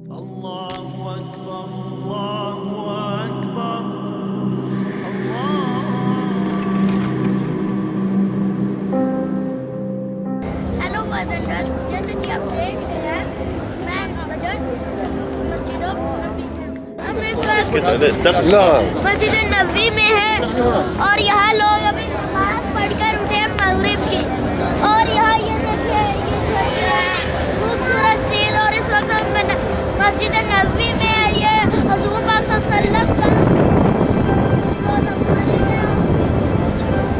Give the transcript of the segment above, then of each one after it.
Allahu Akbar, Allahu Akbar, Allah। Hello boys and girls, जैसे कि आप देख रहे हैं मैं इस वक्त मस्जिद ऑफ नबी में हूं। हम इस वक्त मस्जिद नबी में हैं और यहाँ लोग अभी नमाज पढ़कर उठे हैं मगरिब की। और यहाँ ये देखिए ये खूबसूरत सीन। और इस वक्त हम मस्जिद नबी में है। ये हुजूर पाक सल्लल्लाहु अलैहि वसल्लम का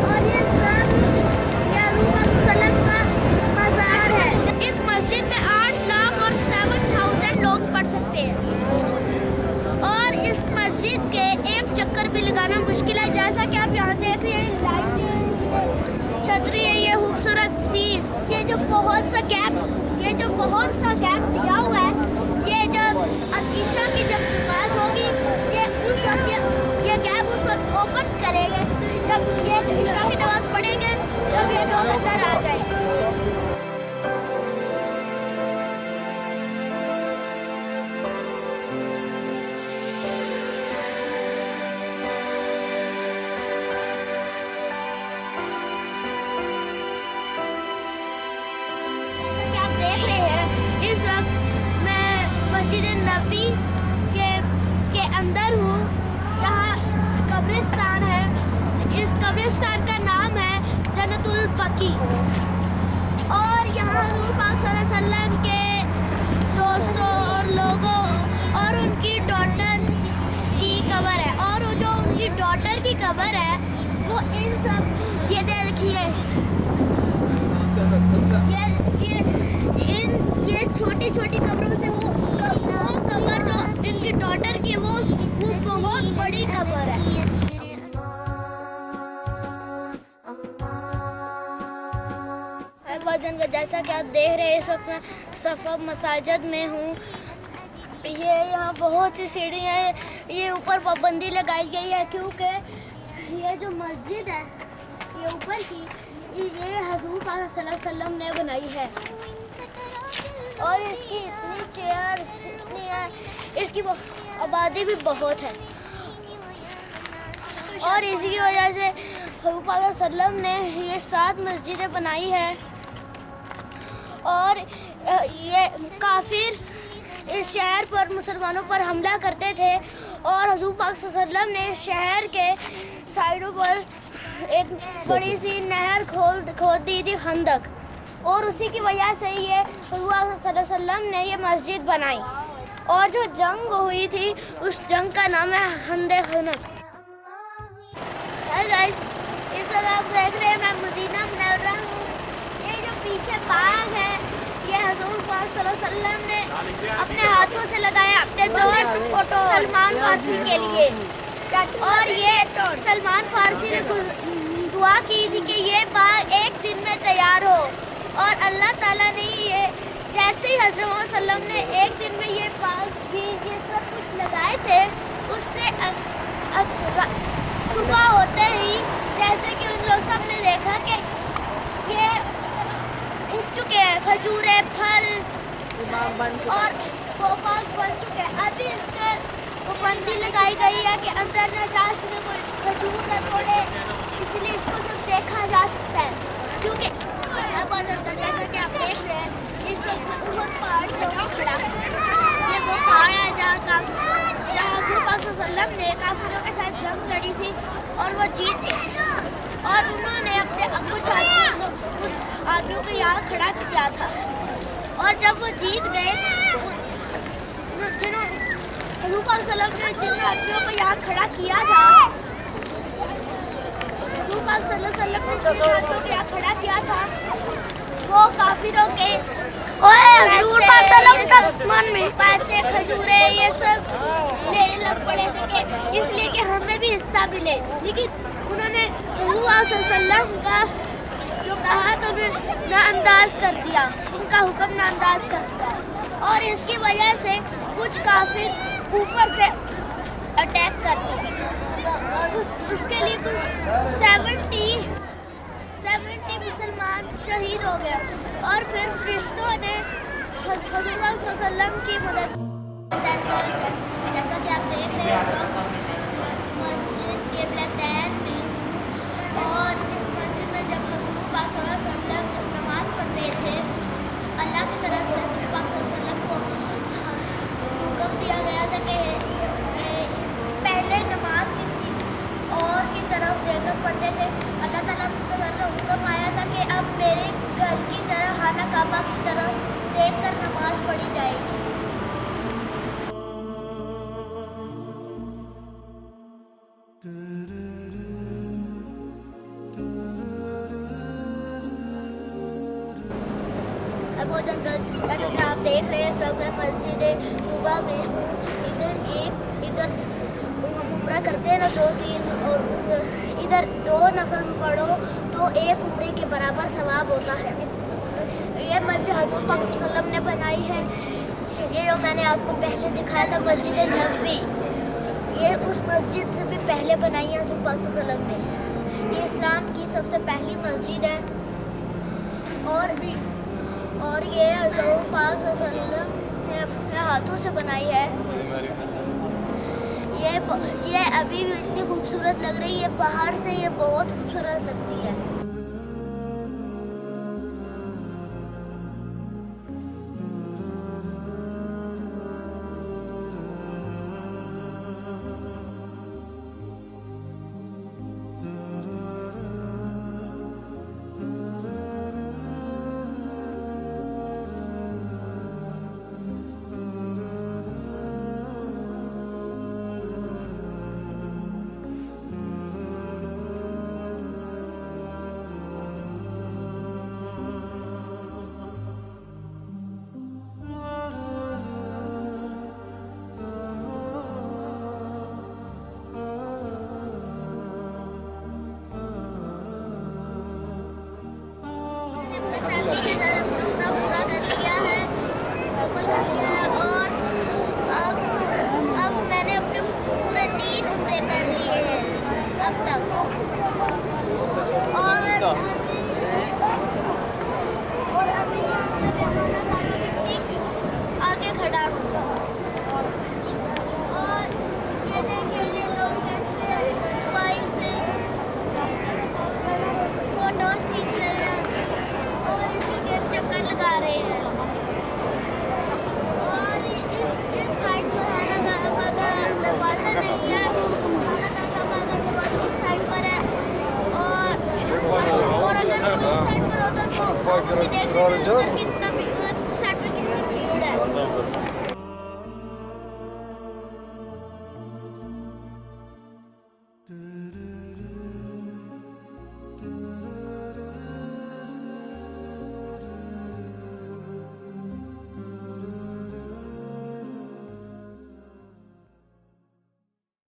और ये सब ये हुजूर पाक सल्लल्लाहु अलैहि वसल्लम का मज़ार है। इस मस्जिद में 8 लाख और 7,000 लोग पढ़ सकते हैं। और इस मस्जिद के एक चक्कर भी लगाना मुश्किल है। जैसा कि आप यहाँ देख रहे हैं लाइटें, छतरी है, ये खूबसूरत सीन, ये जो बहुत सा गैप दिया हुआ है, ये जब ईशा की जब नमाज होगी ये उस वक्त ये गैप उस वक्त ओपन करेंगे जब ये ईशा की नमाज पढ़ेंगे तब ये लोग अंदर आ जाएंगे। देख रहे हैं इस वक्त मैं मस्जिद नबी के अंदर हूँ। यहाँ कब्रिस्तान है। इस कब्रिस्तान का नाम है जन्नतुल बकी। और यहाँ हुजूर पाक सल्लल्लाहु अलैहि वसल्लम के दोस्तों और लोगों और उनकी डॉटर की कब्र है। और जो उनकी डॉटर की कब्र है वो इन सब ये देखिए ये छोटी छोटी कब्रों से वो कब्र जो इनकी डॉटर की वो बहुत बड़ी कब्र है। वजन का जैसा कि आप देख रहे हैं इस वक्त मैं सफ़ा मसाजिद में हूँ। ये यहाँ बहुत सी सीढ़ियाँ हैं। ये ऊपर पाबंदी लगाई गई है क्योंकि ये जो मस्जिद है ये ऊपर की ये हुजूर पाक सल्लल्लाहु अलैहि वसल्लम ने बनाई है। और इसकी इतनी चेयर इतनी है, इसकी आबादी भी बहुत है। और इसी की वजह से हुजूर पाक सल्लल्लाहु अलैहि वसल्लम ने ये 7 मस्जिदें बनाई है। और ये काफिर इस शहर पर मुसलमानों पर हमला करते थे और हुजूर पाक सल्लल्लाहु अलैहि वसल्लम ने शहर के साइडों पर एक बड़ी सी नहर खोद दी थी, खंदक। और उसी की वजह से ये हुजूर सल्लल्लाहु अलैहि वसल्लम ने ये मस्जिद बनाई। और जो जंग हुई थी उस जंग का नाम है खंदे खंदक। हेलो गाइस, इस वक्त आप देख रहे हैं मैं मदीना मुनव्वरा हूँ। ये जो पीछे बाग है ये हुजूर पाक सल्लल्लाहु अलैहि वसल्लम ने अपने हाथों से लगाया अपने दोस्त सलमान फारसी के लिए। और ये सलमान फारसी ने दुआ की थी कि ये बाग एक दिन में तैयार हो। और अल्लाह ताला ने ये जैसे ही हज़रत मोहम्मद सल्लल्लाहु अलैहि वसल्लम ने एक दिन में ये बाग भी ये सब कुछ लगाए थे, उससे सुबह होते ही जैसे कि उन लोग सब ने देखा कि ये उग चुके हैं खजूरें, फल और वो बाग बन चुके हैं। अभी इसका पाबंदी लगाई गई है कि अंदर न जा सके, कोई खजूर न तोड़े, इसलिए इसको सब देखा जा सकता है। क्योंकि जैसा कि आप देख रहे हैं इस वक्त बहुत पहाड़ के ऊपर खड़ा है। ये वो पहाड़ है जहाँ हुजूर पाक सल्लल्लाहु अलैहि वसल्लम ने काफिरों के साथ जंग लड़ी थी और वो जीत गए। और उन्होंने अपने कुछ आदमियों को यहाँ खड़ा किया था। और जब वो जीत गए हुजूर पाक सल्लल्लाहु अलैहि वसल्लम ने जिन आदमियों को यहाँ खड़ा किया था, हुजूर पाक सल्लल्लाहु अलैहि वसल्लम ने जिन आदमियों को यहाँ खड़ा किया था वो काफिरों के पैसे, खजूरें ये सब लेने लग पड़े थे कि इसलिए कि हमें भी हिस्सा मिले। लेकिन उन्होंने हुजूर सल्लल्लाहु अलैहि वसल्लम का जो कहा तो उन्हें नाअंदाज कर दिया, उनका हुक्म नाअंदाज कर दिया। और इसकी वजह से कुछ काफिर ऊपर से अटैक कर दिया। उसके लिए कुछ 70 मुसलमान शहीद हो गए। और फिर फरिश्तों ने हज़रत सल्लल्लाहु अलैहि वसल्लम की मदद जैसा कि आप देख रहे हैं इस वक्त मस्जिद क़िबलतैन में हूँ और इस मस्जिद में जब हुज़ूर पाक सल्लल्लाहु अलैहि वसल्लम जब नमाज़ पढ़ रहे थे, अल्लाह की तरफ से हुज़ूर पाक सल्लल्लाहु अलैहि वसल्लम को हुक्म दिया गया था कि पहले नमाज किसी और की तरफ देकर पढ़ते थे। अल्लाह ताला की तरफ से हुक्म आया था कि अब मेरे घर की तरह खाना काबा की तरफ देखकर नमाज पढ़ी जाएगी। अब वो जंगल जैसा कि आप देख रहे हैं इस वक्त मैं मस्जिद कुबा में हूँ। इधर हम उम्रा करते हैं ना 2-3 और इधर 2 नफल पढ़ो तो 1 उम्रे के बराबर सवाब होता है। ये मस्जिद हुज़ूर पाक सल्लल्लाहु अलैहि वसल्लम ने बनाई है। ये जो मैंने आपको पहले दिखाया था मस्जिद नबवी, ये उस मस्जिद से भी पहले बनाई है हुज़ूर पाक सल्लल्लाहु अलैहि वसल्लम ने। ये इस्लाम की सबसे पहली मस्जिद है और ये हुज़ूर पाक सल्लल्लाहु अलैहि वसल्लम ने अपने हाथों से बनाई है। ये अभी भी इतनी खूबसूरत लग रही है, बाहर से ये बहुत खूबसूरत लगती है। फैमिली के साथ